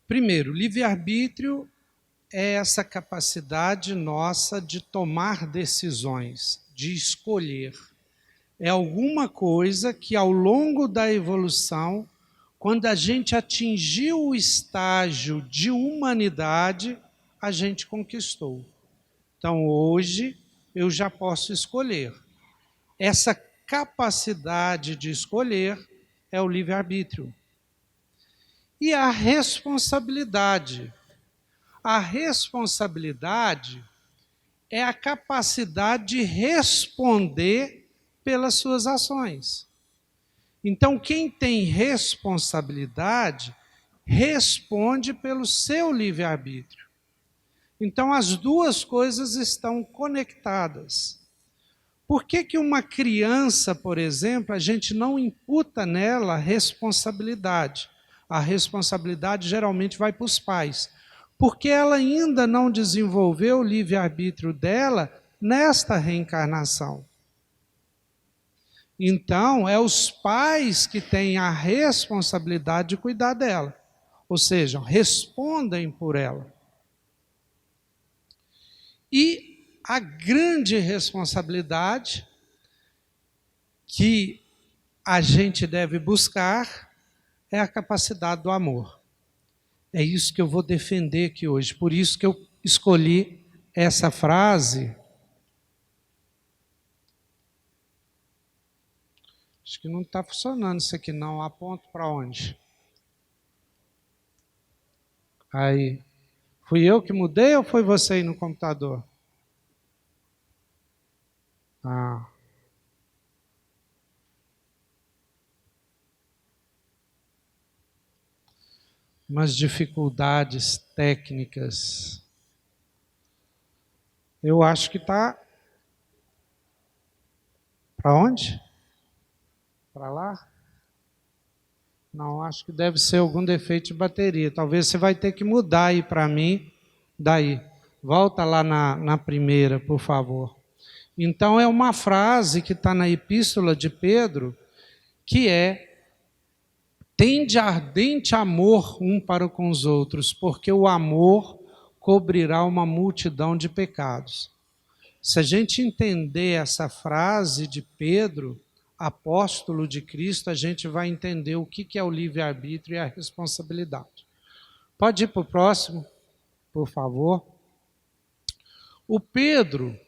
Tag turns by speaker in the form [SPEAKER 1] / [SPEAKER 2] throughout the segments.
[SPEAKER 1] Primeiro, livre-arbítrio é essa capacidade nossa de tomar decisões, de escolher. É alguma coisa que ao longo da evolução, quando a gente atingiu o estágio de humanidade, a gente conquistou. Então hoje eu já posso escolher. Essa capacidade de escolher é o livre-arbítrio. E a responsabilidade. A responsabilidade é a capacidade de responder pelas suas ações. Então, quem tem responsabilidade, responde pelo seu livre-arbítrio. Então, as duas coisas estão conectadas. Por que uma criança, por exemplo, a gente não imputa nela responsabilidade? A responsabilidade geralmente vai para os pais, porque ela ainda não desenvolveu o livre-arbítrio dela nesta reencarnação. Então, é os pais que têm a responsabilidade de cuidar dela, ou seja, respondem por ela. E a grande responsabilidade que a gente deve buscar é a capacidade do amor. É isso que eu vou defender aqui hoje. Por isso que eu escolhi essa frase. Acho que não está funcionando isso aqui não. Aponto para onde? Aí. Fui eu que mudei ou foi você aí no computador? Ah. Umas dificuldades técnicas. Eu acho que está... Para onde? Para lá? Não, acho que deve ser algum defeito de bateria. Talvez você vai ter que mudar aí para mim. Daí. Volta lá na primeira, por favor. Então, é uma frase que está na Epístola de Pedro, que é: tende ardente amor um para com os outros, porque o amor cobrirá uma multidão de pecados. Se a gente entender essa frase de Pedro, apóstolo de Cristo, a gente vai entender o que é o livre-arbítrio e a responsabilidade. Pode ir para o próximo, por favor. O Pedro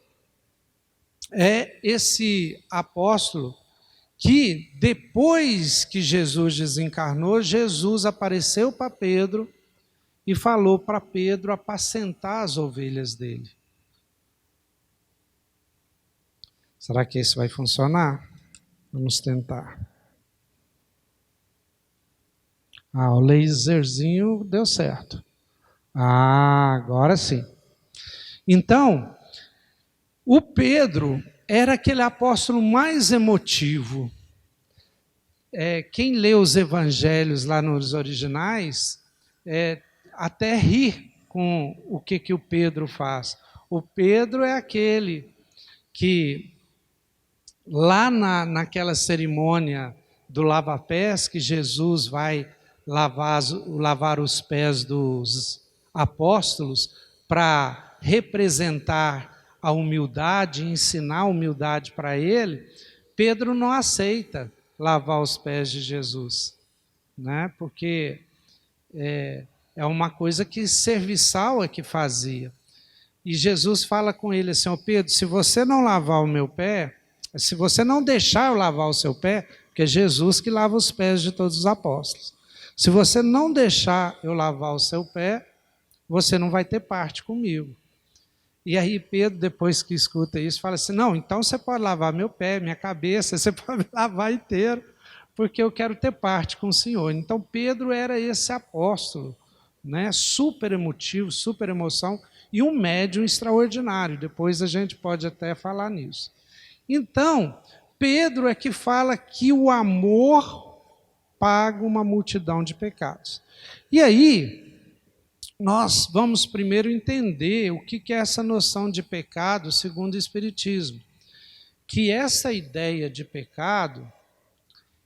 [SPEAKER 1] é esse apóstolo que, depois que Jesus desencarnou, Jesus apareceu para Pedro e falou para Pedro apacentar as ovelhas dele. Será que isso vai funcionar? Vamos tentar. O laserzinho deu certo. Agora sim. Então, o Pedro era aquele apóstolo mais emotivo. Quem lê os evangelhos lá nos originais, até ri com o que o Pedro faz. O Pedro é aquele que, lá naquela cerimônia do lava-pés, que Jesus vai lavar os pés dos apóstolos para representar a humildade, ensinar a humildade para ele, Pedro não aceita lavar os pés de Jesus, né? Porque é uma coisa que serviçal é que fazia. E Jesus fala com ele assim: Pedro, se você não lavar o meu pé, se você não deixar eu lavar o seu pé, porque é Jesus que lava os pés de todos os apóstolos, se você não deixar eu lavar o seu pé, você não vai ter parte comigo. E aí Pedro, depois que escuta isso, fala assim: não, então você pode lavar meu pé, minha cabeça, você pode lavar inteiro, porque eu quero ter parte com o Senhor. Então Pedro era esse apóstolo, né? Super emotivo, super emoção, e um médium extraordinário. Depois a gente pode até falar nisso. Então, Pedro é que fala que o amor paga uma multidão de pecados. E aí, nós vamos primeiro entender o que é essa noção de pecado segundo o Espiritismo. Que essa ideia de pecado,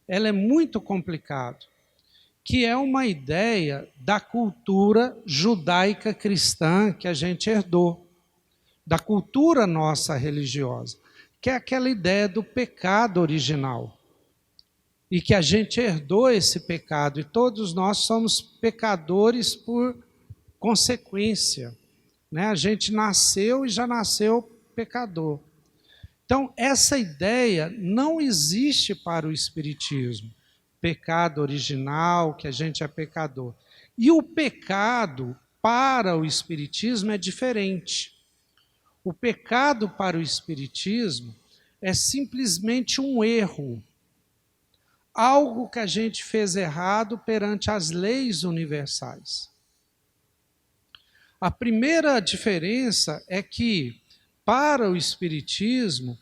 [SPEAKER 1] ela é muito complicada. que é uma ideia da cultura judaica cristã que a gente herdou, da cultura nossa religiosa, que é aquela ideia do pecado original. E que a gente herdou esse pecado, e todos nós somos pecadores por consequência, né? A gente nasceu e já nasceu pecador. Então, essa ideia não existe para o Espiritismo. Pecado original, que a gente é pecador. E o pecado para o Espiritismo é diferente. O pecado para o Espiritismo é simplesmente um erro. Algo que a gente fez errado perante as leis universais. A primeira diferença é que, para o Espiritismo,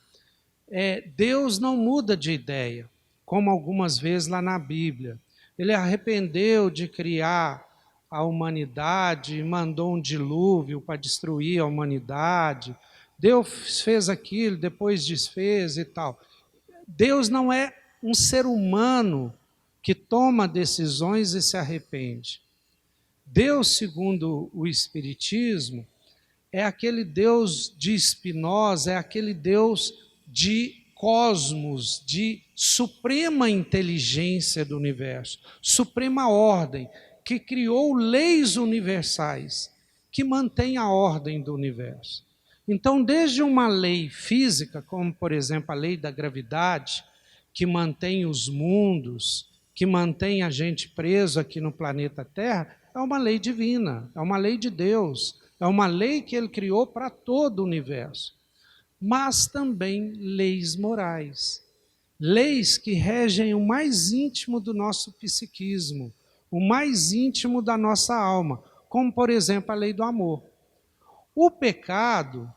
[SPEAKER 1] Deus não muda de ideia, como algumas vezes lá na Bíblia. Ele arrependeu de criar a humanidade e mandou um dilúvio para destruir a humanidade. Deus fez aquilo, depois desfez e tal. Deus não é um ser humano que toma decisões e se arrepende. Deus, segundo o Espiritismo, é aquele Deus de Spinoza, é aquele Deus de cosmos, de suprema inteligência do universo, suprema ordem, que criou leis universais, que mantém a ordem do universo. Então, desde uma lei física, como, por exemplo, a lei da gravidade, que mantém os mundos, que mantém a gente preso aqui no planeta Terra, é uma lei divina, é uma lei de Deus, é uma lei que Ele criou para todo o universo. Mas também leis morais, leis que regem o mais íntimo do nosso psiquismo, o mais íntimo da nossa alma, como, por exemplo, a lei do amor. O pecado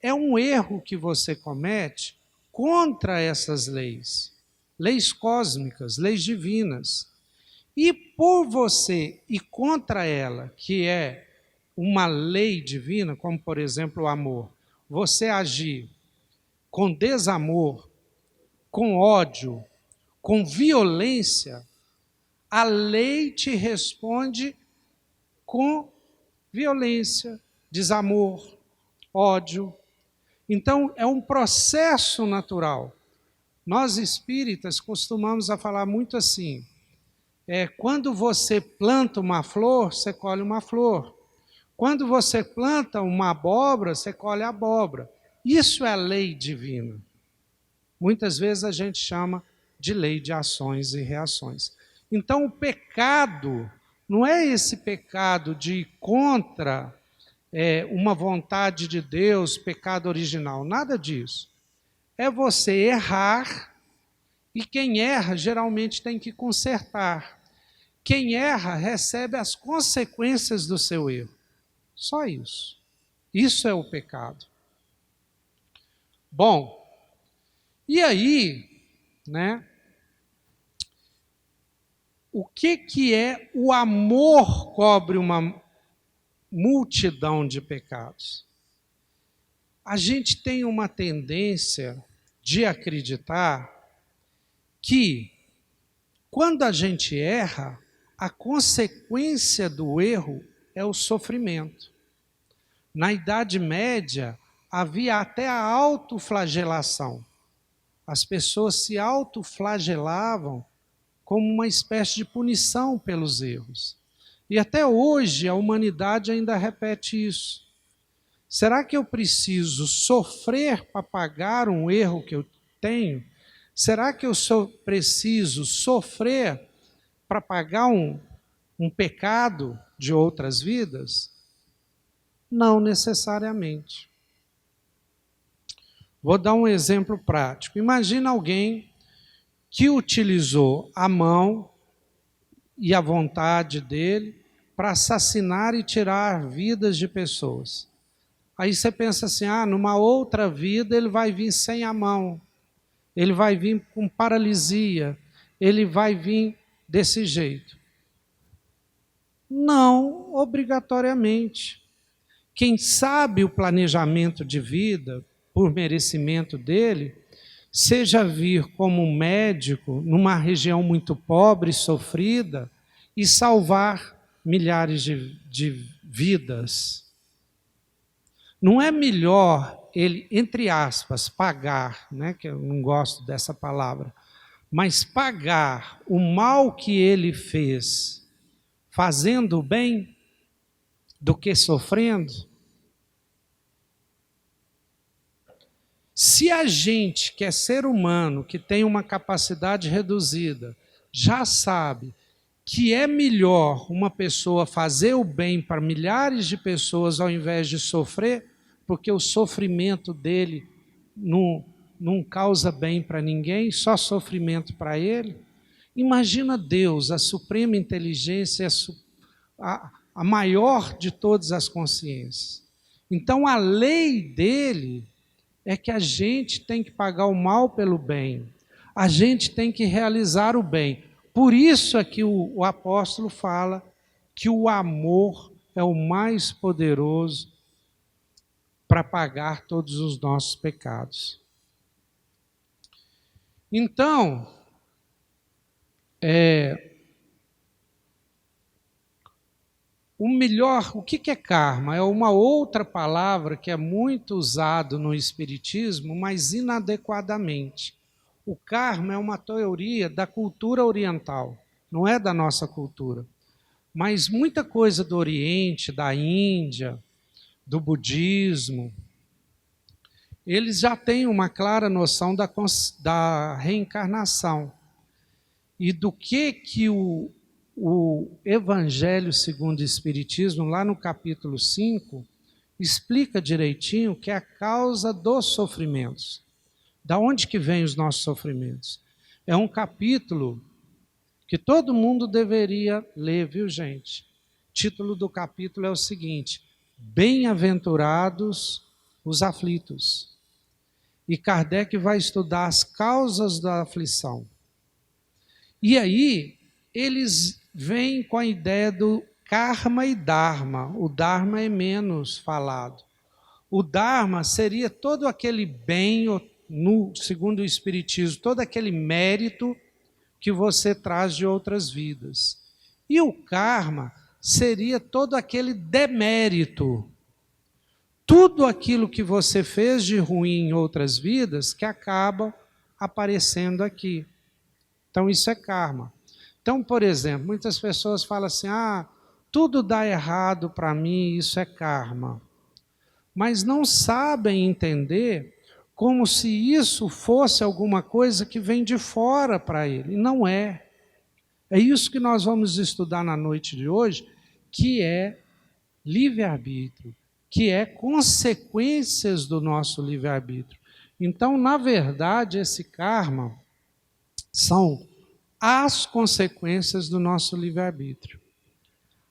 [SPEAKER 1] é um erro que você comete contra essas leis, leis cósmicas, leis divinas. E por você ir contra ela, que é uma lei divina, como por exemplo o amor, você agir com desamor, com ódio, com violência, a lei te responde com violência, desamor, ódio. Então, é um processo natural. Nós espíritas costumamos a falar muito assim, quando você planta uma flor, você colhe uma flor. Quando você planta uma abóbora, você colhe a abóbora. Isso é a lei divina. Muitas vezes a gente chama de lei de ações e reações. Então, o pecado não é esse pecado de ir contra uma vontade de Deus, pecado original, nada disso. É você errar, e quem erra geralmente tem que consertar. Quem erra recebe as consequências do seu erro. Só isso. Isso é o pecado. Bom, e aí, né? O que é o amor cobre uma multidão de pecados? A gente tem uma tendência de acreditar que, quando a gente erra, a consequência do erro é o sofrimento. Na Idade Média, havia até a autoflagelação. As pessoas se autoflagelavam como uma espécie de punição pelos erros. E até hoje a humanidade ainda repete isso. Será que eu preciso sofrer para pagar um erro que eu tenho? Será que eu preciso sofrer para pagar um pecado de outras vidas? Não necessariamente. Vou dar um exemplo prático. Imagina alguém que utilizou a mão e a vontade dele para assassinar e tirar vidas de pessoas. Aí você pensa assim, numa outra vida ele vai vir sem a mão, ele vai vir com paralisia, ele vai vir desse jeito. Não obrigatoriamente. Quem sabe o planejamento de vida, por merecimento dele, seja vir como um médico numa região muito pobre e sofrida, e salvar milhares de vidas. Não é melhor ele, entre aspas, pagar, né, que eu não gosto dessa palavra, mas pagar o mal que ele fez, fazendo o bem, do que sofrendo? Se a gente, que é ser humano, que tem uma capacidade reduzida, já sabe que é melhor uma pessoa fazer o bem para milhares de pessoas ao invés de sofrer, porque o sofrimento dele não causa bem para ninguém, só sofrimento para ele. Imagina Deus, a suprema inteligência, a maior de todas as consciências. Então a lei dele é que a gente tem que pagar o mal pelo bem, a gente tem que realizar o bem. Por isso é que o apóstolo fala que o amor é o mais poderoso para pagar todos os nossos pecados. Então, o melhor, o que é karma? É uma outra palavra que é muito usada no espiritismo, mas inadequadamente. O karma é uma teoria da cultura oriental, não é da nossa cultura. Mas muita coisa do Oriente, da Índia, do budismo, eles já têm uma clara noção da reencarnação e do que o Evangelho segundo o Espiritismo, lá no capítulo 5, explica direitinho que é a causa dos sofrimentos. Da onde que vêm os nossos sofrimentos? É um capítulo que todo mundo deveria ler, viu, gente? O título do capítulo é o seguinte: Bem-aventurados os aflitos. E Kardec vai estudar as causas da aflição. E aí, eles vêm com a ideia do karma e dharma. O dharma é menos falado. O dharma seria todo aquele bem, segundo o Espiritismo, todo aquele mérito que você traz de outras vidas. E o karma seria todo aquele demérito. Tudo aquilo que você fez de ruim em outras vidas que acaba aparecendo aqui. Então isso é karma. Então, por exemplo, muitas pessoas falam assim, tudo dá errado para mim, isso é karma. Mas não sabem entender como se isso fosse alguma coisa que vem de fora para ele. E não é. É isso que nós vamos estudar na noite de hoje, que é livre-arbítrio, que é consequências do nosso livre-arbítrio. Então, na verdade, esse karma são as consequências do nosso livre-arbítrio.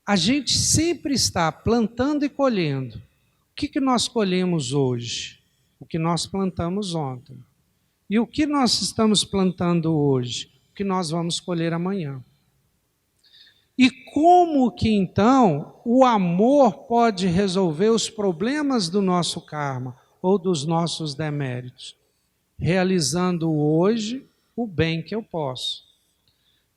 [SPEAKER 1] A gente sempre está plantando e colhendo. O que nós colhemos hoje? O que nós plantamos ontem. E o que nós estamos plantando hoje? O que nós vamos colher amanhã. E como que então o amor pode resolver os problemas do nosso karma ou dos nossos deméritos? Realizando hoje o bem que eu posso.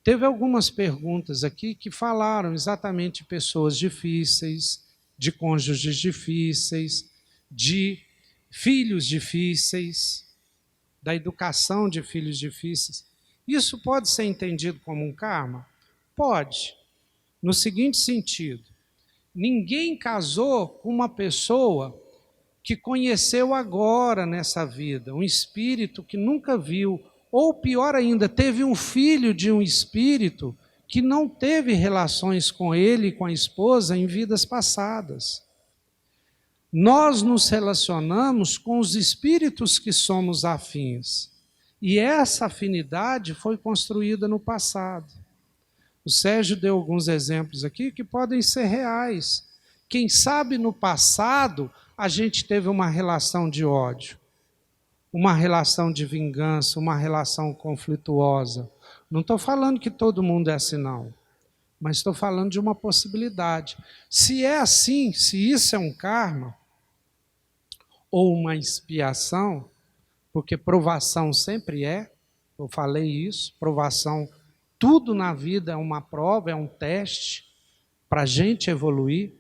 [SPEAKER 1] Teve algumas perguntas aqui que falaram exatamente de pessoas difíceis, de cônjuges difíceis, de filhos difíceis, da educação de filhos difíceis. Isso pode ser entendido como um karma? Pode. No seguinte sentido, ninguém casou com uma pessoa que conheceu agora nessa vida, um espírito que nunca viu, ou pior ainda, teve um filho de um espírito que não teve relações com ele e com a esposa em vidas passadas. Nós nos relacionamos com os espíritos que somos afins, e essa afinidade foi construída no passado. O Sérgio deu alguns exemplos aqui que podem ser reais. Quem sabe no passado a gente teve uma relação de ódio, uma relação de vingança, uma relação conflituosa. Não estou falando que todo mundo é assim, não. Mas estou falando de uma possibilidade. Se é assim, se isso é um karma, ou uma expiação, porque provação sempre é, eu falei isso, provação, tudo na vida é uma prova, é um teste para a gente evoluir.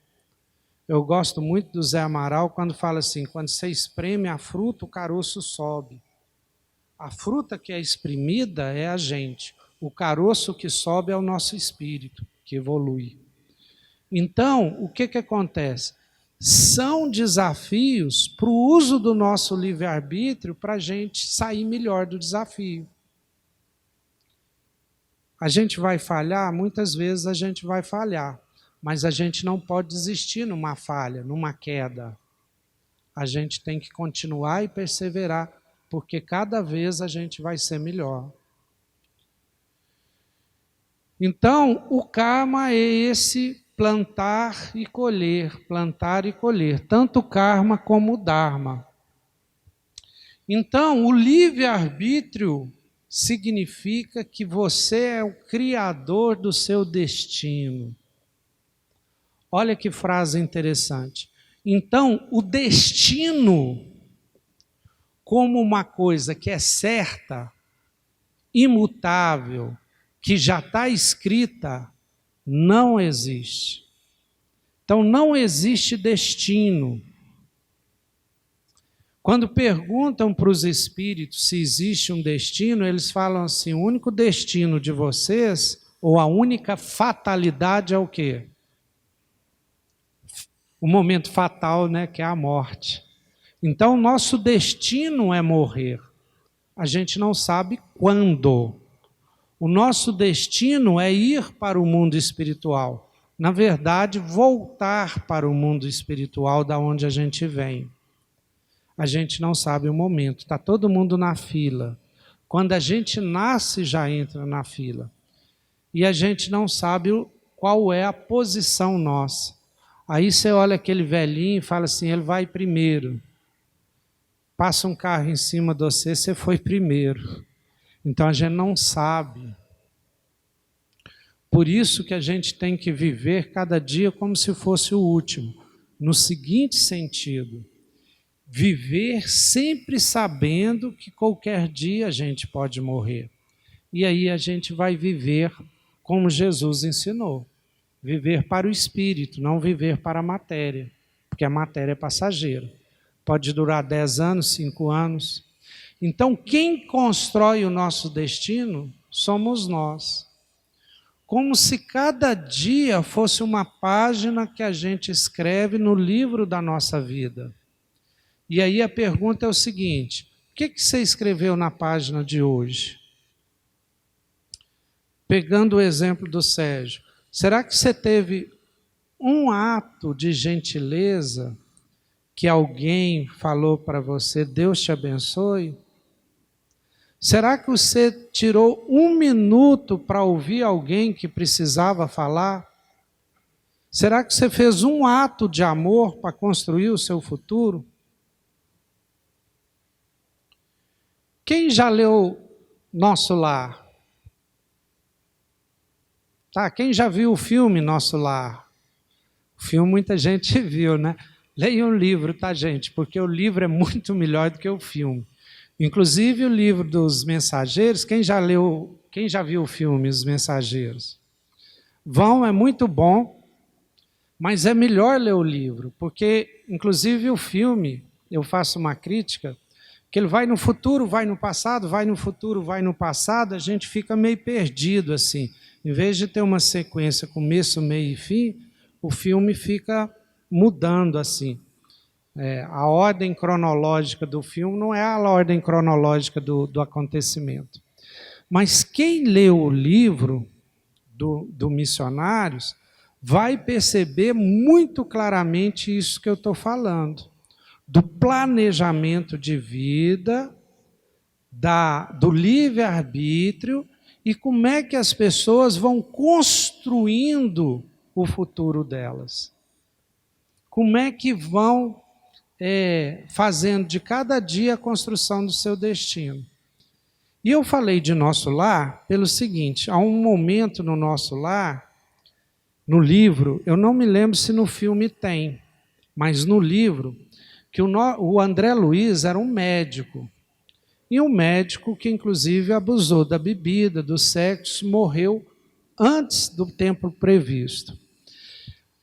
[SPEAKER 1] Eu gosto muito do Zé Amaral quando fala assim, quando você espreme a fruta, o caroço sobe. A fruta que é espremida é a gente. O caroço que sobe é o nosso espírito, que evolui. Então, o que acontece? São desafios para o uso do nosso livre-arbítrio para a gente sair melhor do desafio. A gente vai falhar? Muitas vezes a gente vai falhar. Mas a gente não pode desistir numa falha, numa queda. A gente tem que continuar e perseverar, porque cada vez a gente vai ser melhor. Então, o karma é esse plantar e colher, tanto o karma como o dharma. Então, o livre-arbítrio significa que você é o criador do seu destino. Olha que frase interessante. Então, o destino, como uma coisa que é certa, imutável, que já está escrita, não existe. Então, não existe destino. Quando perguntam para os espíritos se existe um destino, eles falam assim, o único destino de vocês, ou a única fatalidade é o quê? O momento fatal, né, que é a morte. Então, nosso destino é morrer. A gente não sabe quando. O nosso destino é ir para o mundo espiritual. Na verdade, voltar para o mundo espiritual da onde a gente vem. A gente não sabe o momento. Está todo mundo na fila. Quando a gente nasce, já entra na fila. E a gente não sabe qual é a posição nossa. Aí você olha aquele velhinho e fala assim, ele vai primeiro. Passa um carro em cima de você, você foi primeiro. Então a gente não sabe. Por isso que a gente tem que viver cada dia como se fosse o último. No seguinte sentido, viver sempre sabendo que qualquer dia a gente pode morrer. E aí a gente vai viver como Jesus ensinou. Viver para o espírito, não viver para a matéria, porque a matéria é passageira. Pode durar 10 anos, 5 anos. Então, quem constrói o nosso destino somos nós. Como se cada dia fosse uma página que a gente escreve no livro da nossa vida. E aí a pergunta é o seguinte, o que você escreveu na página de hoje? Pegando o exemplo do Sérgio, será que você teve um ato de gentileza que alguém falou para você, Deus te abençoe? Será que você tirou 1 minuto para ouvir alguém que precisava falar? Será que você fez um ato de amor para construir o seu futuro? Quem já leu Nosso Lar? Tá, quem já viu o filme Nosso Lar? O filme muita gente viu, né? Leia um livro, tá, gente? Porque o livro é muito melhor do que o filme. Inclusive o livro dos Mensageiros, quem já viu o filme Os Mensageiros? É muito bom, mas é melhor ler o livro, porque inclusive o filme, eu faço uma crítica, que ele vai no futuro, vai no passado, vai no futuro, vai no passado, a gente fica meio perdido assim. Em vez de ter uma sequência, começo, meio e fim, o filme fica mudando assim. A ordem cronológica do filme não é a ordem cronológica do acontecimento. Mas quem leu o livro do Missionários vai perceber muito claramente isso que eu estou falando. Do planejamento de vida, do livre-arbítrio, e como é que as pessoas vão construindo o futuro delas. Como é que vão fazendo de cada dia a construção do seu destino. E eu falei de Nosso Lar pelo seguinte, há um momento no Nosso Lar, no livro, eu não me lembro se no filme tem, mas no livro, que o André Luiz era um médico, e um médico que, inclusive, abusou da bebida, do sexo, morreu antes do tempo previsto.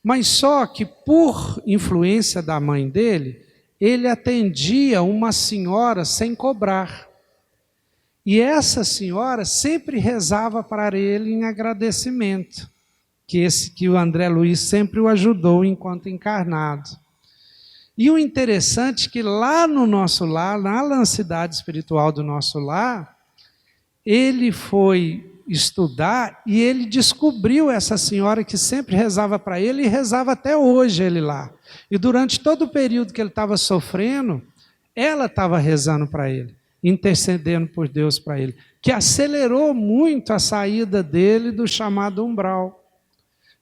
[SPEAKER 1] Mas só que, por influência da mãe dele, ele atendia uma senhora sem cobrar. E essa senhora sempre rezava para ele em agradecimento, que o André Luiz sempre o ajudou enquanto encarnado. E o interessante é que lá no nosso lar, na lancidade espiritual do nosso lar, ele foi estudar e ele descobriu essa senhora que sempre rezava para ele e rezava até hoje ele lá. E durante todo o período que ele estava sofrendo, ela estava rezando para ele, intercedendo por Deus para ele, que acelerou muito a saída dele do chamado umbral.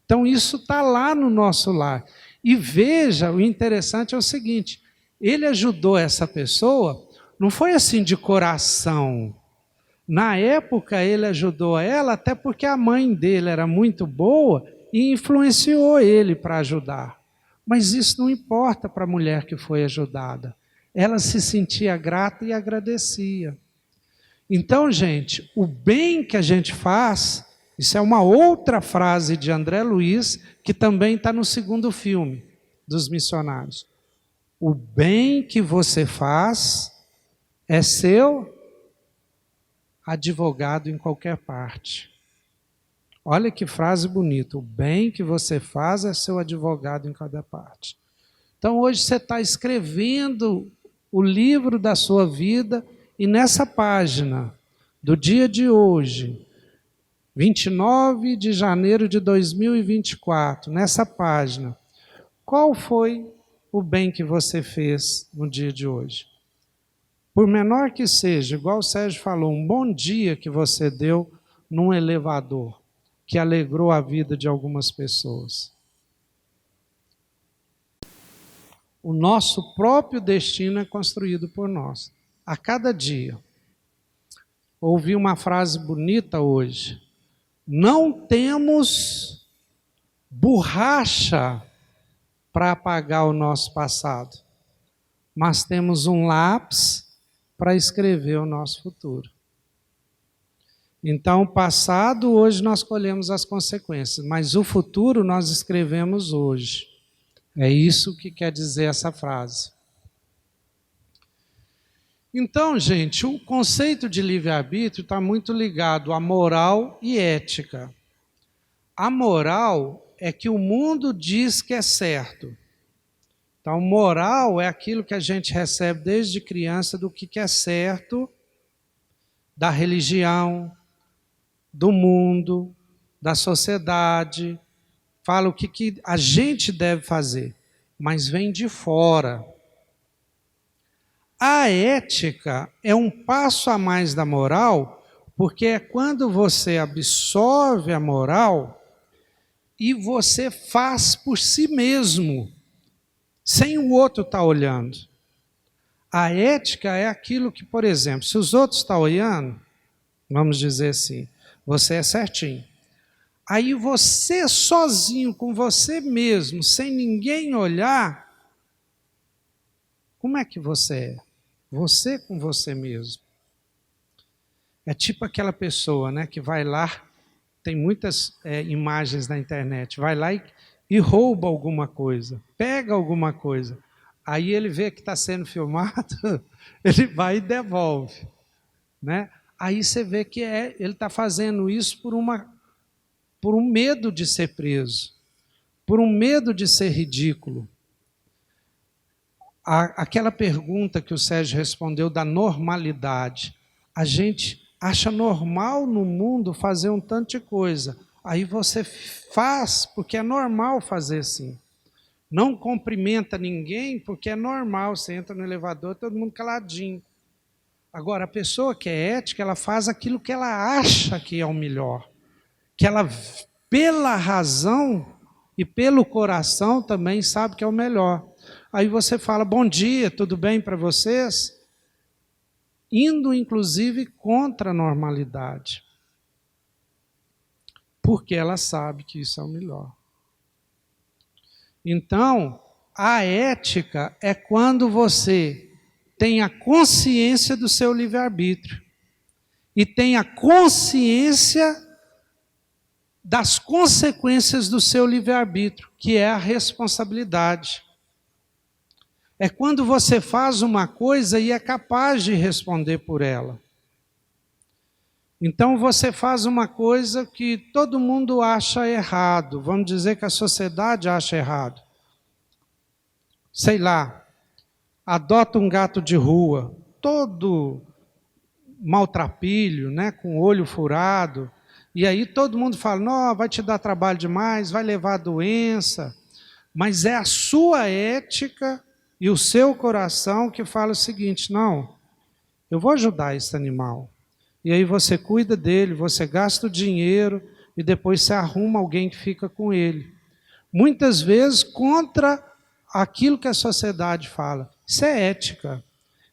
[SPEAKER 1] Então isso está lá no nosso lar. E veja, o interessante é o seguinte, ele ajudou essa pessoa, não foi assim de coração. Na época ele ajudou ela, até porque a mãe dele era muito boa e influenciou ele para ajudar. Mas isso não importa para a mulher que foi ajudada. Ela se sentia grata e agradecia. Então, gente, o bem que a gente faz, isso é uma outra frase de André Luiz, que também está no segundo filme dos missionários. O bem que você faz é seu advogado em qualquer parte. Olha que frase bonita. O bem que você faz é seu advogado em cada parte. Então hoje você está escrevendo o livro da sua vida e nessa página do dia de hoje, 29 de janeiro de 2024, nessa página, qual foi o bem que você fez no dia de hoje? Por menor que seja, igual o Sérgio falou, um bom dia que você deu num elevador, que alegrou a vida de algumas pessoas. O nosso próprio destino é construído por nós, a cada dia. Ouvi uma frase bonita hoje. Não temos borracha para apagar o nosso passado, mas temos um lápis para escrever o nosso futuro. Então, o passado, hoje nós colhemos as consequências, mas o futuro nós escrevemos hoje. É isso que quer dizer essa frase. Então, gente, o conceito de livre-arbítrio está muito ligado à moral e ética. A moral é que o mundo diz que é certo. Então, moral é aquilo que a gente recebe desde criança do que é certo, da religião, do mundo, da sociedade. Fala o que a gente deve fazer, mas vem de fora. A ética é um passo a mais da moral, porque é quando você absorve a moral e você faz por si mesmo, sem o outro estar olhando. A ética é aquilo que, por exemplo, se os outros estão olhando, vamos dizer assim, você é certinho. Aí você sozinho, com você mesmo, sem ninguém olhar, como é que você é? Você com você mesmo. É tipo aquela pessoa, né, que vai lá, tem muitas imagens na internet, vai lá e rouba alguma coisa, pega alguma coisa. Aí ele vê que está sendo filmado, ele vai e devolve. Né? Aí você vê que ele está fazendo isso por um medo de ser preso, por um medo de ser ridículo. Aquela pergunta que o Sérgio respondeu da normalidade. A gente acha normal no mundo fazer um tanto de coisa. Aí você faz porque é normal fazer assim. Não cumprimenta ninguém porque é normal. Você entra no elevador, todo mundo caladinho. Agora, a pessoa que é ética, ela faz aquilo que ela acha que é o melhor. Que ela, pela razão e pelo coração, também sabe que é o melhor. Aí você fala, bom dia, tudo bem para vocês? Indo, inclusive, contra a normalidade. Porque ela sabe que isso é o melhor. Então, a ética é quando você tenha consciência do seu livre-arbítrio e tenha consciência das consequências do seu livre-arbítrio, que é a responsabilidade. É quando você faz uma coisa e é capaz de responder por ela. Então você faz uma coisa que todo mundo acha errado, vamos dizer que a sociedade acha errado. Sei lá, adota um gato de rua, todo maltrapilho, né, com o olho furado, e aí todo mundo fala, não, vai te dar trabalho demais, vai levar doença, mas é a sua ética e o seu coração que fala o seguinte, não, eu vou ajudar esse animal. E aí você cuida dele, você gasta o dinheiro e depois você arruma alguém que fica com ele. Muitas vezes contra aquilo que a sociedade fala. Isso é ética.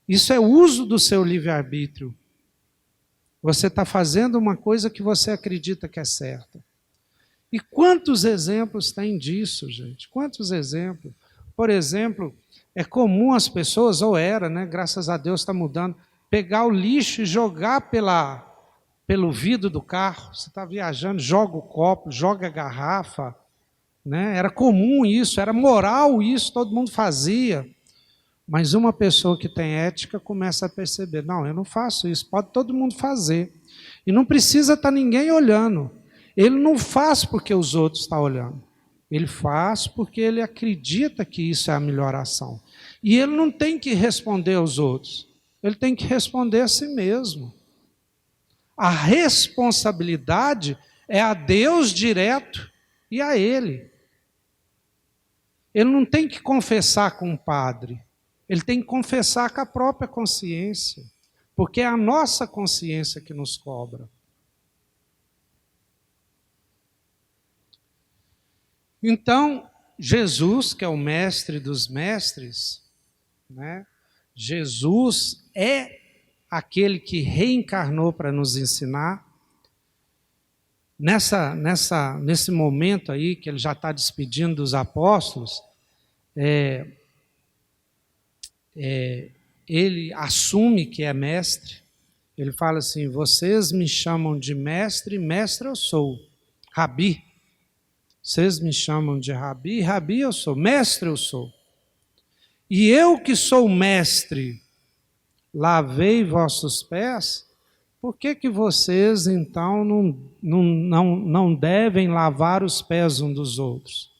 [SPEAKER 1] Isso é uso do seu livre-arbítrio. Você está fazendo uma coisa que você acredita que é certa. E quantos exemplos tem disso, gente? Quantos exemplos? Por exemplo, é comum as pessoas, ou era, né? Graças a Deus está mudando, pegar o lixo e jogar pelo vidro do carro. Você está viajando, joga o copo, joga a garrafa. Né? Era comum isso, era moral isso, todo mundo fazia. Mas uma pessoa que tem ética começa a perceber, não, eu não faço isso, pode todo mundo fazer. E não precisa estar ninguém olhando. Ele não faz porque os outros estão olhando. Ele faz porque ele acredita que isso é a melhor ação. E ele não tem que responder aos outros. Ele tem que responder a si mesmo. A responsabilidade é a Deus direto e a Ele. Ele não tem que confessar com o padre. Ele tem que confessar com a própria consciência. Porque é a nossa consciência que nos cobra. Então, Jesus, que é o mestre dos mestres, né? Jesus é aquele que reencarnou para nos ensinar. Nesse momento aí, que ele já está despedindo dos apóstolos, ele assume que é mestre. Ele fala assim, vocês me chamam de mestre, mestre eu sou. Rabi. Vocês me chamam de Rabi, Rabi eu sou. Mestre eu sou. E eu que sou mestre, lavei vossos pés, por que vocês então não devem lavar os pés uns dos outros?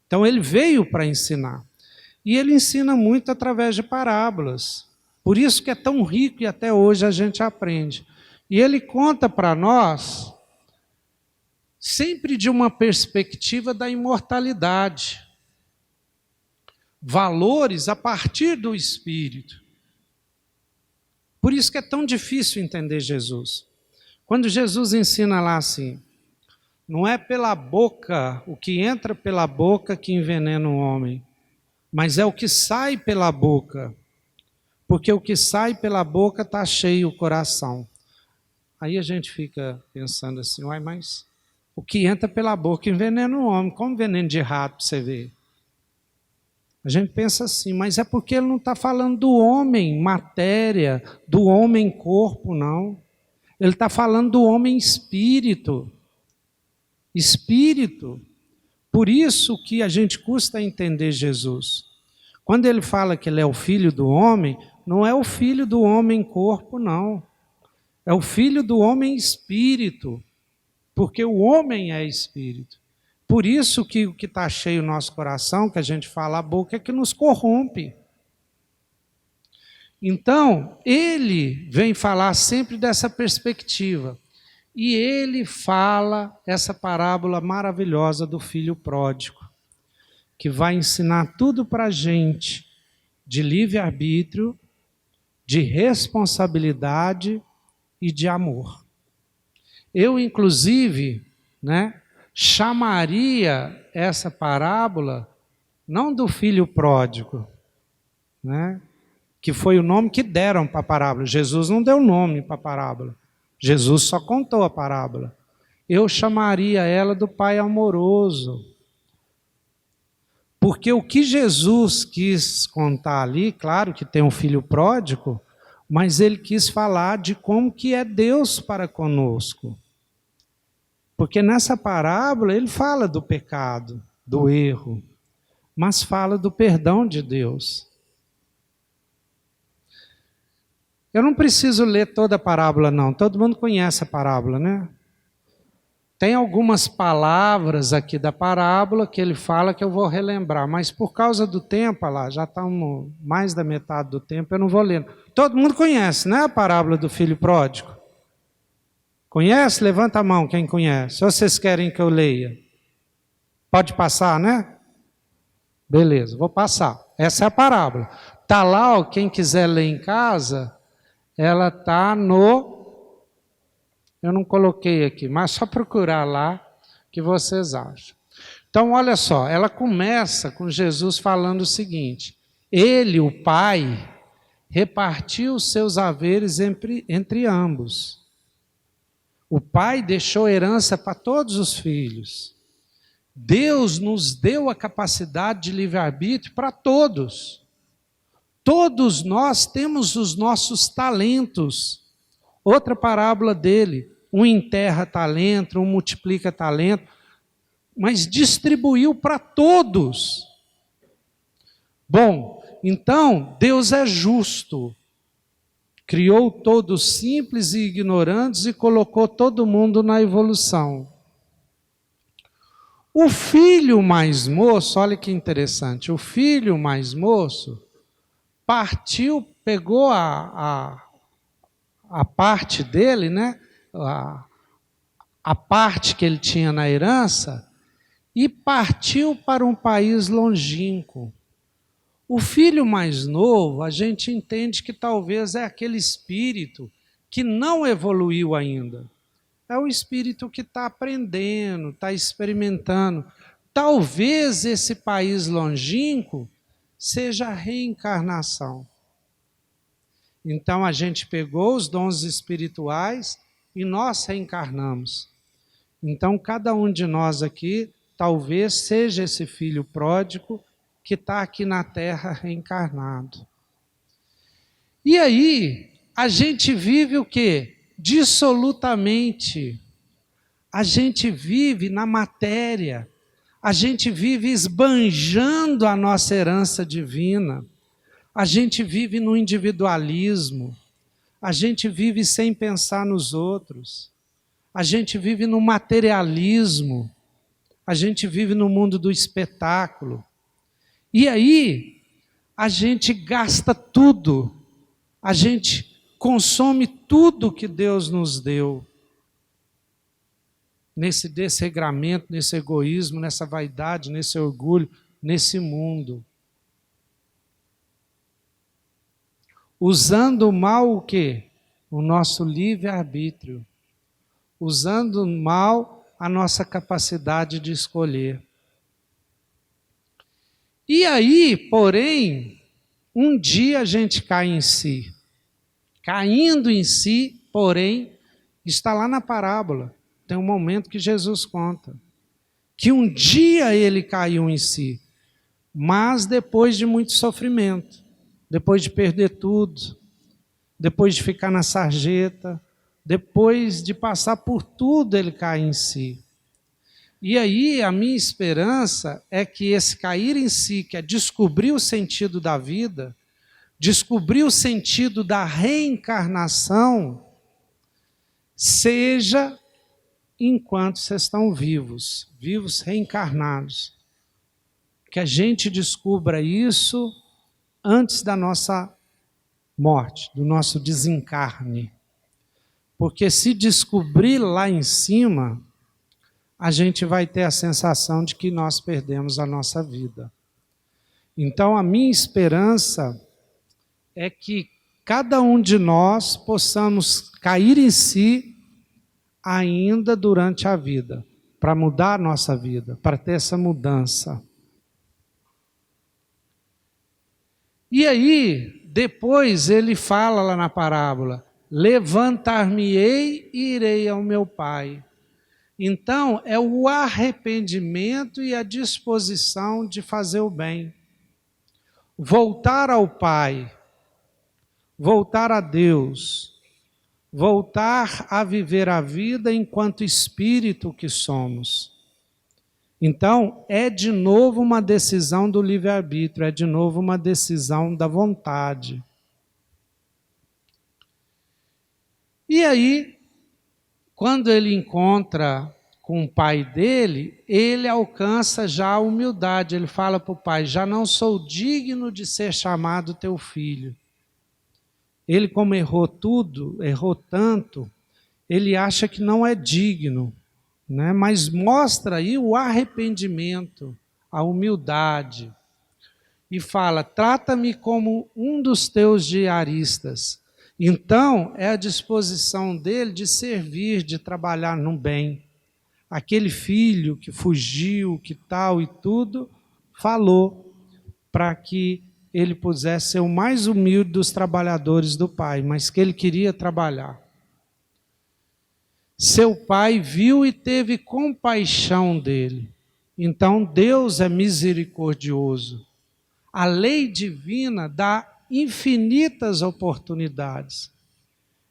[SPEAKER 1] Então ele veio para ensinar. E ele ensina muito através de parábolas. Por isso que é tão rico e até hoje a gente aprende. E ele conta para nós sempre de uma perspectiva da imortalidade. Valores a partir do Espírito. Por isso que é tão difícil entender Jesus. Quando Jesus ensina lá assim, não é pela boca, o que entra pela boca que envenena o homem, mas é o que sai pela boca, porque o que sai pela boca está cheio o coração. Aí a gente fica pensando assim, uai, mas o que entra pela boca envenena o homem, como veneno de rato você vê? A gente pensa assim, mas é porque ele não está falando do homem matéria, do homem corpo, não. Ele está falando do homem espírito. Espírito. Por isso que a gente custa entender Jesus. Quando ele fala que ele é o filho do homem, não é o filho do homem corpo, não. É o filho do homem espírito. Porque o homem é espírito. Por isso que o que está cheio no nosso coração, que a gente fala a boca, é que nos corrompe. Então, ele vem falar sempre dessa perspectiva. E ele fala essa parábola maravilhosa do filho pródigo, que vai ensinar tudo para a gente, de livre-arbítrio, de responsabilidade e de amor. Eu, inclusive, chamaria essa parábola não do filho pródigo, que foi o nome que deram para a parábola. Jesus não deu nome para a parábola. Jesus só contou a parábola. Eu chamaria ela do pai amoroso. Porque o que Jesus quis contar ali, claro que tem um filho pródigo, mas ele quis falar de como que é Deus para conosco. Porque nessa parábola ele fala do pecado, do erro, mas fala do perdão de Deus. Eu não preciso ler toda a parábola, não. Todo mundo conhece a parábola, né? Tem algumas palavras aqui da parábola que ele fala que eu vou relembrar, mas por causa do tempo, lá já estamos mais da metade do tempo, eu não vou ler. Todo mundo conhece, né, a parábola do filho pródigo? Conhece? Levanta a mão quem conhece. Ou vocês querem que eu leia? Pode passar, né? Beleza, vou passar. Essa é a parábola. Está lá, ó, quem quiser ler em casa, ela está no... Eu não coloquei aqui, mas só procurar lá que vocês acham. Então, olha só, ela começa com Jesus falando o seguinte: ele, o pai, repartiu os seus haveres entre ambos. O pai deixou herança para todos os filhos. Deus nos deu a capacidade de livre-arbítrio para todos. Todos nós temos os nossos talentos. Outra parábola dele: um enterra talento, um multiplica talento, mas distribuiu para todos. Bom, então Deus é justo. Criou todos simples e ignorantes e colocou todo mundo na evolução. O filho mais moço, olha que interessante, o filho mais moço partiu, pegou a parte dele, né? A parte que ele tinha na herança, e partiu para um país longínquo. O filho mais novo, a gente entende que talvez é aquele espírito que não evoluiu ainda. É o espírito que está aprendendo, está experimentando. Talvez esse país longínquo seja a reencarnação. Então a gente pegou os dons espirituais e nós reencarnamos. Então cada um de nós aqui talvez seja esse filho pródigo que está aqui na Terra reencarnado. E aí a gente vive o quê? Dissolutamente. A gente vive na matéria. A gente vive esbanjando a nossa herança divina. A gente vive no individualismo. A gente vive sem pensar nos outros. A gente vive no materialismo. A gente vive no mundo do espetáculo. E aí, a gente gasta tudo. A gente consome tudo que Deus nos deu. Nesse desregramento, nesse egoísmo, nessa vaidade, nesse orgulho, nesse mundo. Usando mal o quê? O nosso livre-arbítrio. Usando mal a nossa capacidade de escolher. E aí, porém, um dia a gente cai em si. Caindo em si, porém, está lá na parábola. Tem um momento que Jesus conta. Que um dia ele caiu em si. Mas depois de muito sofrimento. Depois de perder tudo. Depois de ficar na sarjeta. Depois de passar por tudo, ele cai em si. E aí a minha esperança é que esse cair em si, que é descobrir o sentido da vida, descobrir o sentido da reencarnação, seja enquanto vocês estão vivos, vivos reencarnados. Que a gente descubra isso antes da nossa morte, do nosso desencarne. Porque se descobrir lá em cima, a gente vai ter a sensação de que nós perdemos a nossa vida. Então, a minha esperança é que cada um de nós possamos cair em si ainda durante a vida, para mudar a nossa vida, para ter essa mudança. E aí, depois ele fala lá na parábola: levantar-me-ei e irei ao meu pai. Então, é o arrependimento e a disposição de fazer o bem. Voltar ao Pai, voltar a Deus, voltar a viver a vida enquanto espírito que somos. Então, é de novo uma decisão do livre-arbítrio, é de novo uma decisão da vontade. E aí, quando ele encontra com o pai dele, ele alcança já a humildade. Ele fala para o pai: já não sou digno de ser chamado teu filho. Ele, como errou tudo, errou tanto, ele acha que não é digno, né? Mas mostra aí o arrependimento, a humildade. E fala: trata-me como um dos teus diaristas. Então, é a disposição dele de servir, de trabalhar no bem. Aquele filho que fugiu, que tal e tudo, falou para que ele pudesse ser o mais humilde dos trabalhadores do pai, mas que ele queria trabalhar. Seu pai viu e teve compaixão dele. Então, Deus é misericordioso. A lei divina dá infinitas oportunidades.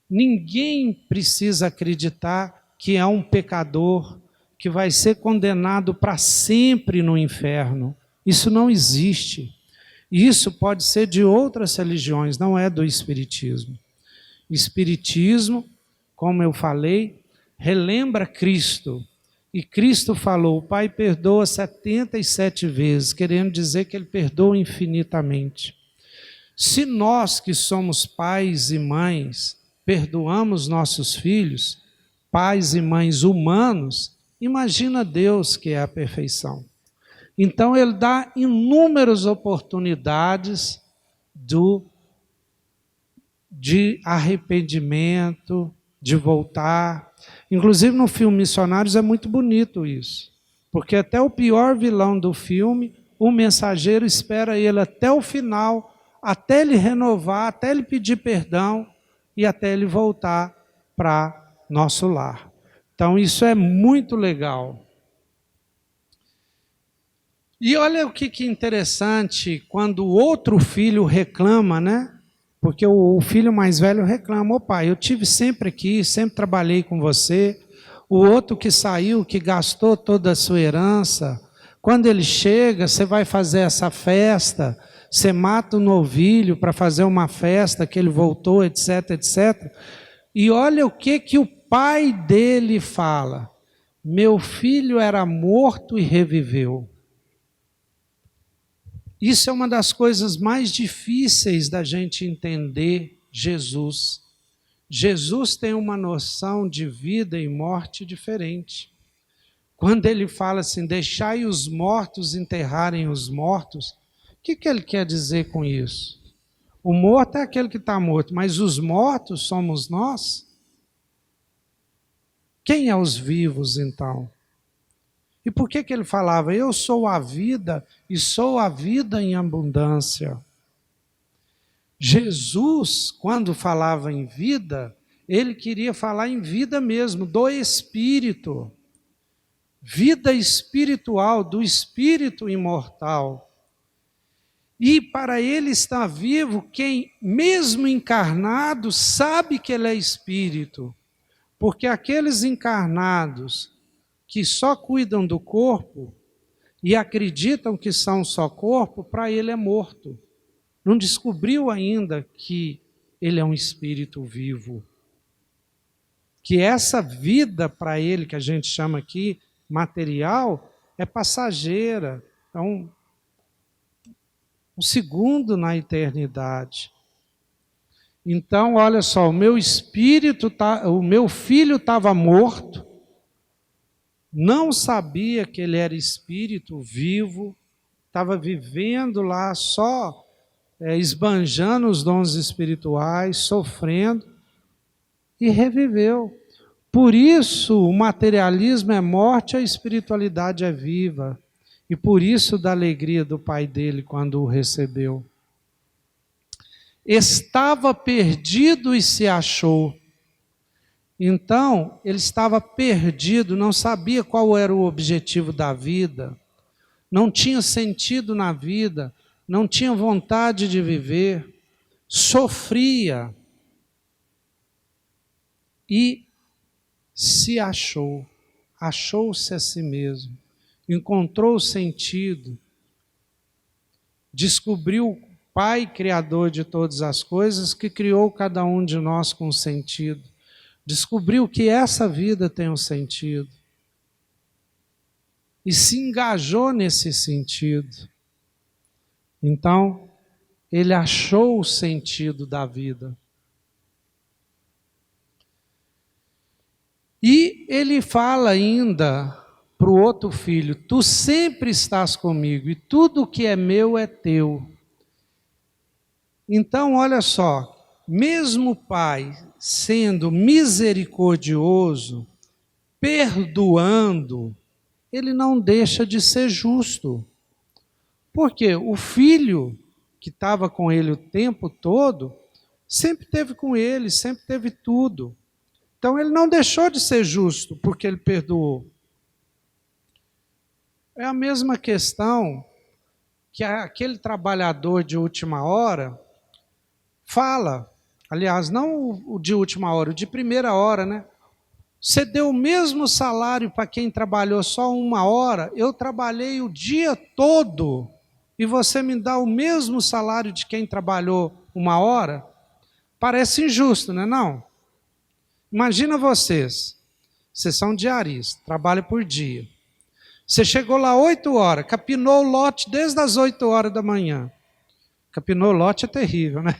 [SPEAKER 1] Ninguém precisa acreditar que é um pecador que vai ser condenado para sempre no inferno. Isso não existe. Isso pode ser de outras religiões, não é do Espiritismo. O Espiritismo, como eu falei, relembra Cristo. E Cristo falou: o Pai perdoa 77 vezes, querendo dizer que Ele perdoa infinitamente. Se nós que somos pais e mães perdoamos nossos filhos, pais e mães humanos, imagina Deus, que é a perfeição. Então Ele dá inúmeras oportunidades de arrependimento, de voltar. Inclusive no filme Missionários é muito bonito isso, porque até o pior vilão do filme, o mensageiro espera ele até o final, até ele renovar, até ele pedir perdão e até ele voltar para nosso lar. Então isso é muito legal. E olha o que interessante, quando o outro filho reclama, né? Porque o filho mais velho reclama: ô pai, eu tive sempre aqui, sempre trabalhei com você. O outro que saiu, que gastou toda a sua herança, quando ele chega, você vai fazer essa festa, você mata um novilho para fazer uma festa, que ele voltou, etc, etc. E olha o que o pai dele fala: meu filho era morto e reviveu. Isso é uma das coisas mais difíceis da gente entender Jesus. Jesus tem uma noção de vida e morte diferente. Quando ele fala assim: deixai os mortos enterrarem os mortos, o que ele quer dizer com isso? O morto é aquele que está morto, mas os mortos somos nós? Quem é os vivos, então? E por que ele falava: eu sou a vida e sou a vida em abundância? Jesus, quando falava em vida, ele queria falar em vida mesmo, do Espírito. Vida espiritual, do Espírito imortal. E para ele estar vivo, quem mesmo encarnado sabe que ele é Espírito. Porque aqueles encarnados que só cuidam do corpo e acreditam que são só corpo, para ele é morto. Não descobriu ainda que ele é um espírito vivo. Que essa vida para ele, que a gente chama aqui material, é passageira, é um segundo na eternidade. Então, olha só, o meu filho estava morto, não sabia que ele era espírito vivo, estava vivendo lá só esbanjando os dons espirituais, sofrendo, e reviveu. Por isso o materialismo é morte, a espiritualidade é viva. E por isso da alegria do pai dele quando o recebeu. Estava perdido e se achou. Então, ele estava perdido, não sabia qual era o objetivo da vida, não tinha sentido na vida, não tinha vontade de viver, sofria e se achou, achou-se a si mesmo, encontrou o sentido, descobriu o Pai Criador de todas as coisas que criou cada um de nós com sentido, descobriu que essa vida tem um sentido e se engajou nesse sentido. Então, ele achou o sentido da vida. E ele fala ainda para o outro filho: tu sempre estás comigo e tudo que é meu é teu. Então, olha só, mesmo o pai sendo misericordioso, perdoando, ele não deixa de ser justo. Porque o filho que estava com ele o tempo todo, sempre teve com ele, sempre teve tudo. Então ele não deixou de ser justo porque ele perdoou. É a mesma questão que aquele trabalhador de última hora fala, aliás, não o de última hora, o de primeira hora, né? Você deu o mesmo salário para quem trabalhou só 1 hora, eu trabalhei o dia todo e você me dá o mesmo salário de quem trabalhou 1 hora? Parece injusto, não é não? Imagina vocês são diaristas, trabalham por dia. Você chegou lá 8 horas, capinou o lote desde as 8 horas da manhã. Capinou o lote é terrível, né?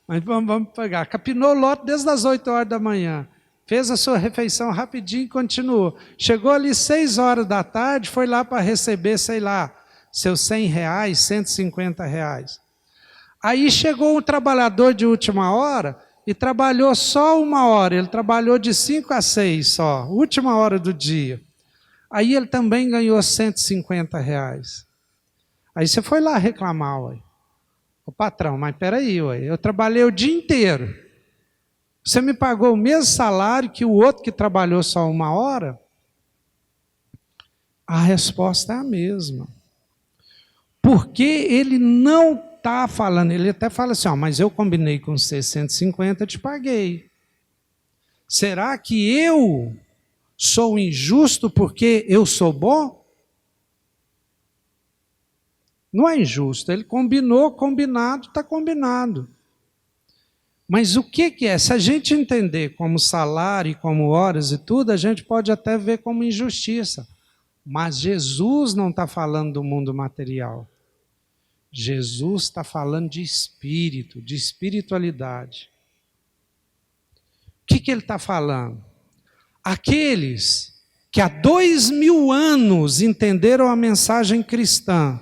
[SPEAKER 1] Mas vamos pegar. Capinou o lote desde as 8 horas da manhã. Fez a sua refeição rapidinho e continuou. Chegou ali 6 horas da tarde, foi lá para receber, sei lá, seus R$100, R$150. Aí chegou um trabalhador de última hora e trabalhou só 1 hora. Ele trabalhou de 5 a 6 só, última hora do dia. Aí ele também ganhou R$150. Aí você foi lá reclamar, ué. Ô patrão, mas peraí, ué, eu trabalhei o dia inteiro. Você me pagou o mesmo salário que o outro que trabalhou só 1 hora? A resposta é a mesma. Porque ele não está falando, ele até fala assim, ó, mas eu combinei com você 150, te paguei. Será que eu sou injusto porque eu sou bom? Não é injusto, ele combinou, combinado, está combinado. Mas o que é? Se a gente entender como salário e como horas e tudo, a gente pode até ver como injustiça. Mas Jesus não está falando do mundo material. Jesus está falando de espírito, de espiritualidade. O que ele está falando? Aqueles que há 2000 anos entenderam a mensagem cristã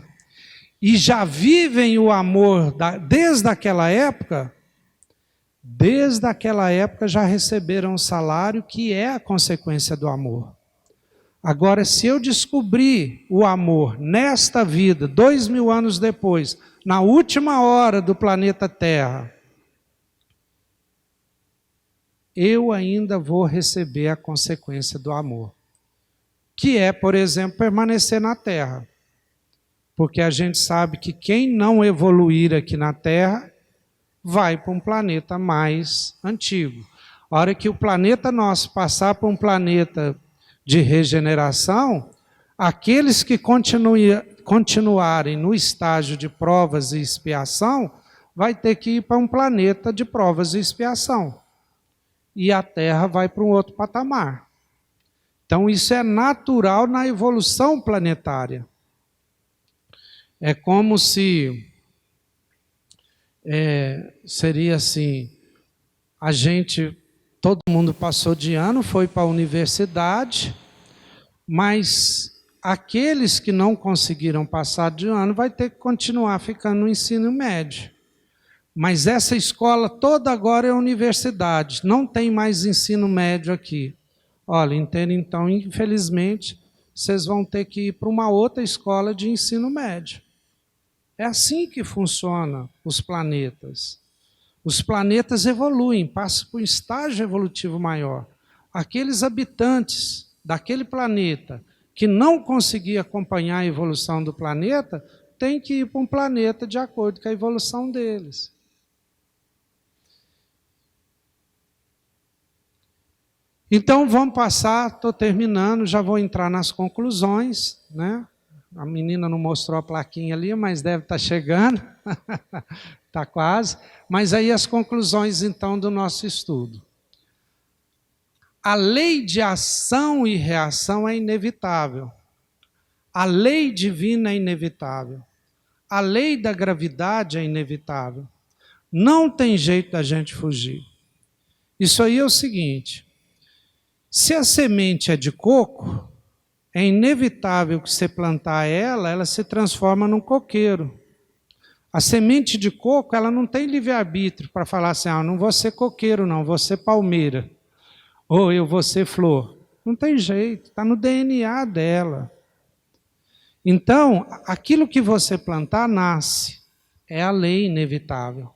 [SPEAKER 1] e já vivem o amor desde aquela época já receberam o salário que é a consequência do amor. Agora, se eu descobrir o amor nesta vida, 2000 anos depois, na última hora do planeta Terra, eu ainda vou receber a consequência do amor. Que é, por exemplo, permanecer na Terra. Porque a gente sabe que quem não evoluir aqui na Terra vai para um planeta mais antigo. A hora que o planeta nosso passar para um planeta de regeneração, aqueles que continuarem no estágio de provas e expiação, vai ter que ir para um planeta de provas e expiação. E a Terra vai para um outro patamar. Então isso é natural na evolução planetária. É como se... seria assim, todo mundo passou de ano, foi para a universidade, mas aqueles que não conseguiram passar de ano vai ter que continuar ficando no ensino médio. Mas essa escola toda agora é universidade, não tem mais ensino médio aqui. Olha, entende? Então, infelizmente, vocês vão ter que ir para uma outra escola de ensino médio. É assim que funcionam os planetas. Os planetas evoluem, passam por um estágio evolutivo maior. Aqueles habitantes daquele planeta que não conseguiam acompanhar a evolução do planeta, têm que ir para um planeta de acordo com a evolução deles. Então, vamos passar, estou terminando, já vou entrar nas conclusões, né? A menina não mostrou a plaquinha ali, mas deve estar chegando, está quase. Mas aí as conclusões, então, do nosso estudo. A lei de ação e reação é inevitável. A lei divina é inevitável. A lei da gravidade é inevitável. Não tem jeito da gente fugir. Isso aí é o seguinte: se a semente é de coco, é inevitável que você plantar ela se transforma num coqueiro. A semente de coco, ela não tem livre-arbítrio para falar assim, não vou ser coqueiro não, vou ser palmeira. Ou eu vou ser flor. Não tem jeito, está no DNA dela. Então, aquilo que você plantar nasce. É a lei inevitável.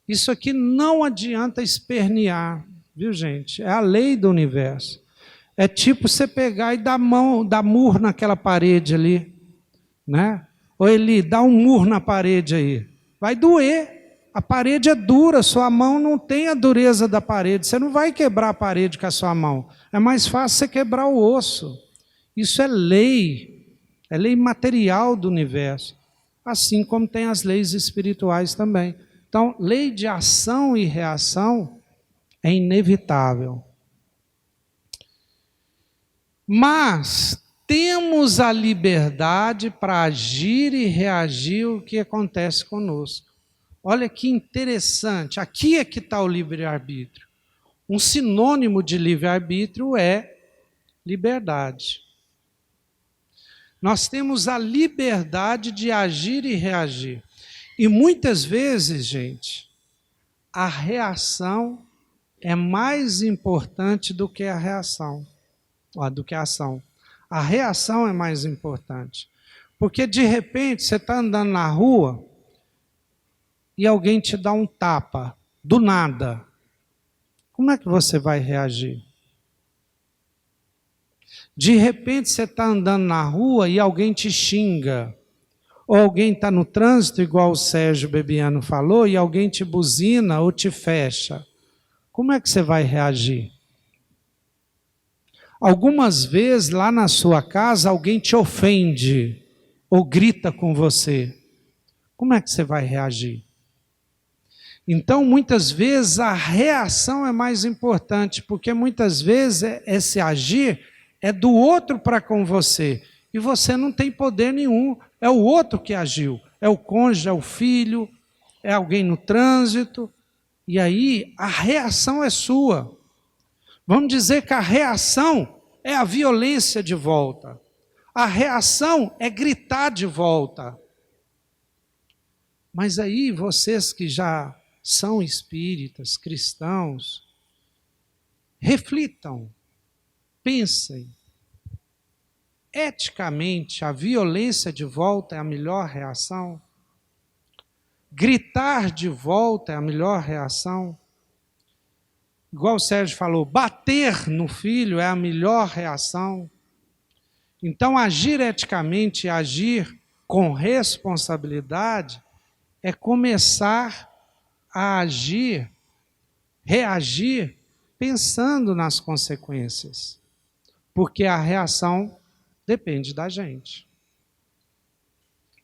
[SPEAKER 1] Isso aqui não adianta espernear, viu, gente? É a lei do universo. É tipo você pegar e dar murro naquela parede ali, né? Ou Eli, dá um murro na parede aí. Vai doer. A parede é dura, sua mão não tem a dureza da parede. Você não vai quebrar a parede com a sua mão. É mais fácil você quebrar o osso. Isso é lei material do universo. Assim como tem as leis espirituais também. Então, lei de ação e reação é inevitável. Mas temos a liberdade para agir e reagir ao que acontece conosco. Olha que interessante, aqui é que está o livre-arbítrio. Um sinônimo de livre-arbítrio é liberdade. Nós temos a liberdade de agir e reagir. E muitas vezes, gente, a reação é mais importante do que a reação, do que a ação. A reação é mais importante. Porque, de repente, você está andando na rua e alguém te dá um tapa, do nada. Como é que você vai reagir? De repente, você está andando na rua e alguém te xinga. Ou alguém está no trânsito, igual o Sérgio Bebiano falou, e alguém te buzina ou te fecha. Como é que você vai reagir? Algumas vezes, lá na sua casa, alguém te ofende ou grita com você. Como é que você vai reagir? Então, muitas vezes, a reação é mais importante, porque muitas vezes esse agir é do outro para com você. E você não tem poder nenhum, é o outro que agiu. É o cônjuge, é o filho, é alguém no trânsito. E aí, a reação é sua. Vamos dizer que a reação é a violência de volta. A reação é gritar de volta. Mas aí, vocês que já são espíritas, cristãos, reflitam, pensem. Eticamente, a violência de volta é a melhor reação? Gritar de volta é a melhor reação? Igual o Sérgio falou, bater no filho é a melhor reação? Então, agir eticamente, agir com responsabilidade, é começar a agir, reagir, pensando nas consequências. Porque a reação depende da gente.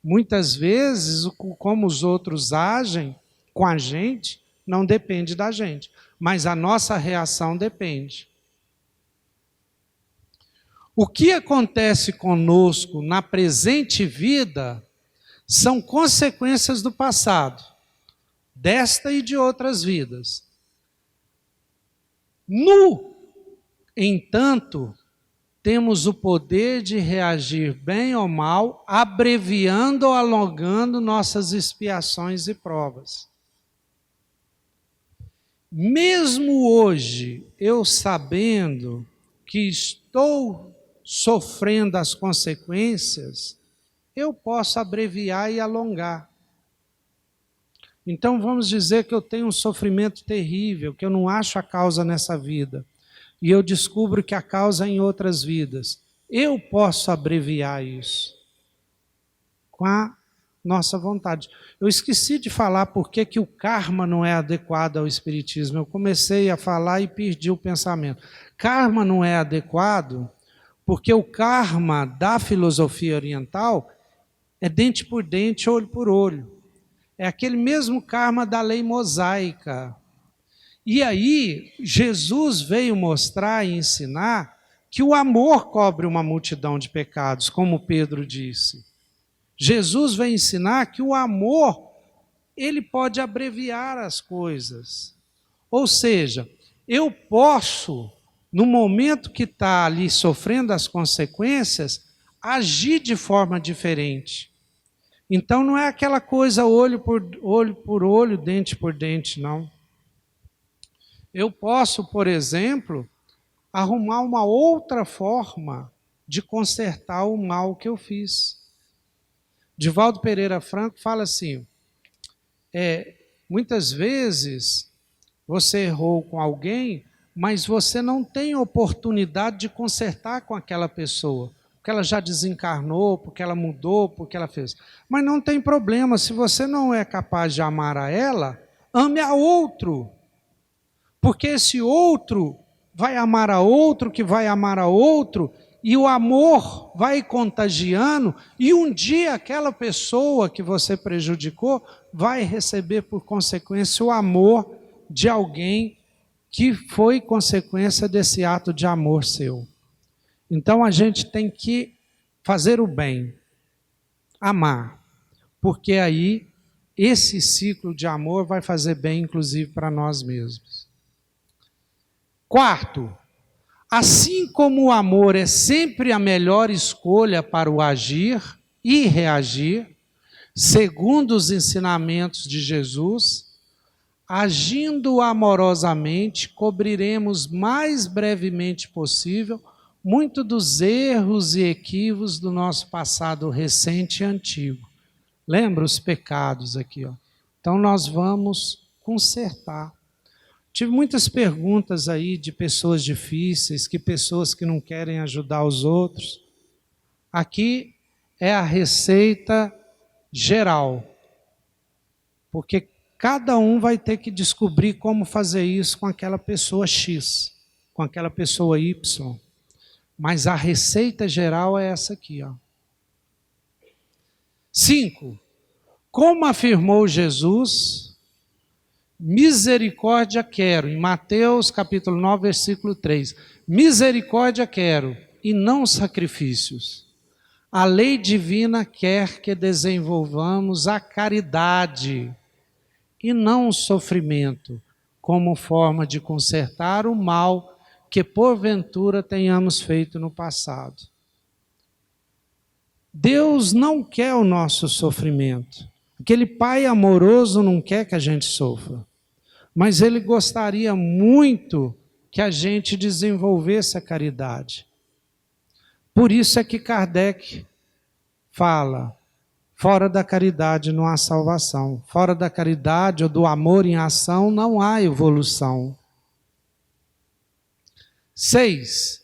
[SPEAKER 1] Muitas vezes, como os outros agem com a gente, não depende da gente. Mas a nossa reação depende. O que acontece conosco na presente vida são consequências do passado, desta e de outras vidas. No entanto, temos o poder de reagir bem ou mal, abreviando ou alongando nossas expiações e provas. Mesmo hoje, eu sabendo que estou sofrendo as consequências, eu posso abreviar e alongar. Então vamos dizer que eu tenho um sofrimento terrível, que eu não acho a causa nessa vida, e eu descubro que a causa é em outras vidas. Eu posso abreviar isso com a nossa vontade. Eu esqueci de falar por que o karma não é adequado ao espiritismo. Eu comecei a falar e perdi o pensamento. Karma não é adequado porque o karma da filosofia oriental é dente por dente, olho por olho. É aquele mesmo karma da lei mosaica. E aí, Jesus veio mostrar e ensinar que o amor cobre uma multidão de pecados, como Pedro disse. Jesus veio ensinar que o amor, ele pode abreviar as coisas. Ou seja, eu posso, no momento que está ali sofrendo as consequências, agir de forma diferente. Então não é aquela coisa olho por olho, dente por dente, não. Eu posso, por exemplo, arrumar uma outra forma de consertar o mal que eu fiz. Divaldo Pereira Franco fala assim, muitas vezes você errou com alguém, mas você não tem oportunidade de consertar com aquela pessoa, porque ela já desencarnou, porque ela mudou, porque ela fez. Mas não tem problema, se você não é capaz de amar a ela, ame a outro. Porque esse outro vai amar a outro, que vai amar a outro, e o amor vai contagiando, e um dia aquela pessoa que você prejudicou vai receber por consequência o amor de alguém que foi consequência desse ato de amor seu. Então a gente tem que fazer o bem, amar, porque aí esse ciclo de amor vai fazer bem, inclusive, para nós mesmos. Quarto, assim como o amor é sempre a melhor escolha para o agir e reagir, segundo os ensinamentos de Jesus, agindo amorosamente, cobriremos mais brevemente possível muito dos erros e equívocos do nosso passado recente e antigo. Lembra os pecados aqui, ó. Então nós vamos consertar. Tive muitas perguntas aí de pessoas difíceis, pessoas que não querem ajudar os outros. Aqui é a receita geral, porque cada um vai ter que descobrir como fazer isso com aquela pessoa X, com aquela pessoa Y. Mas a receita geral é essa aqui, ó. 5. Como afirmou Jesus, misericórdia quero, em Mateus capítulo 9, versículo 3. Misericórdia quero e não sacrifícios. A lei divina quer que desenvolvamos a caridade e não o sofrimento, como forma de consertar o mal que porventura tenhamos feito no passado. Deus não quer o nosso sofrimento. Aquele pai amoroso não quer que a gente sofra. Mas ele gostaria muito que a gente desenvolvesse a caridade. Por isso é que Kardec fala, fora da caridade não há salvação. Fora da caridade ou do amor em ação não há evolução. 6.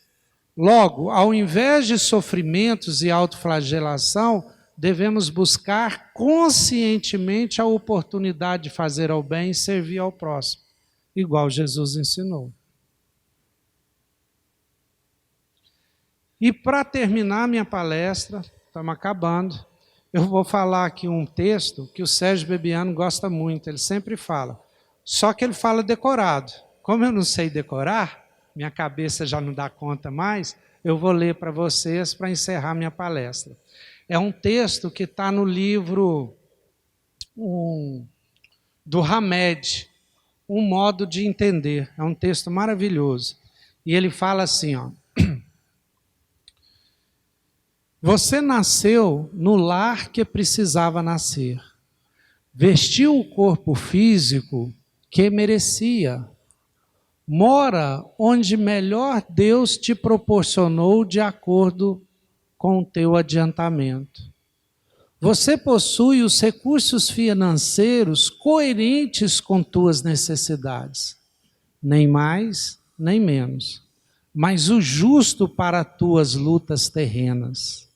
[SPEAKER 1] Logo, ao invés de sofrimentos e autoflagelação, devemos buscar conscientemente a oportunidade de fazer ao bem e servir ao próximo, igual Jesus ensinou. E para terminar minha palestra, estamos acabando, eu vou falar aqui um texto que o Sérgio Bebiano gosta muito, ele sempre fala, só que ele fala decorado. Como eu não sei decorar, minha cabeça já não dá conta mais, eu vou ler para vocês para encerrar minha palestra. É um texto que está no livro do Hamed, Um Modo de Entender. É um texto maravilhoso. E ele fala assim, ó, você nasceu no lar que precisava nascer. Vestiu o corpo físico que merecia. Mora onde melhor Deus te proporcionou de acordo com o teu adiantamento. Você possui os recursos financeiros coerentes com tuas necessidades, nem mais, nem menos, mas o justo para tuas lutas terrenas.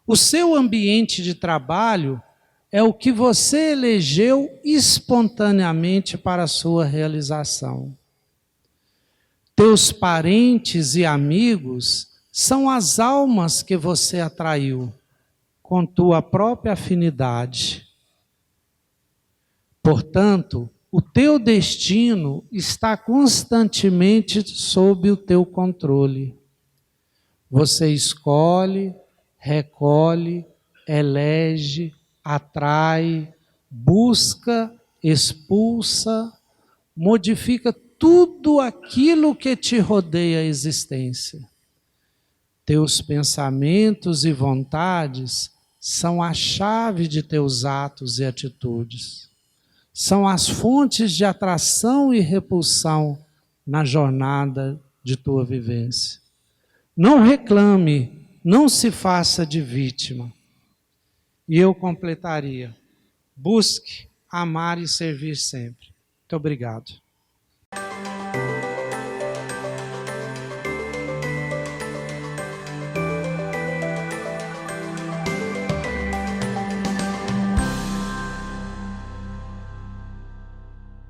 [SPEAKER 1] O seu ambiente de trabalho é o que você elegeu espontaneamente para a sua realização. Teus parentes e amigos são as almas que você atraiu com tua própria afinidade. Portanto, o teu destino está constantemente sob o teu controle. Você escolhe, recolhe, elege, atrai, busca, expulsa, modifica tudo aquilo que te rodeia a existência. Teus pensamentos e vontades são a chave de teus atos e atitudes. São as fontes de atração e repulsão na jornada de tua vivência. Não reclame, não se faça de vítima. E eu completaria: busque amar e servir sempre. Muito obrigado.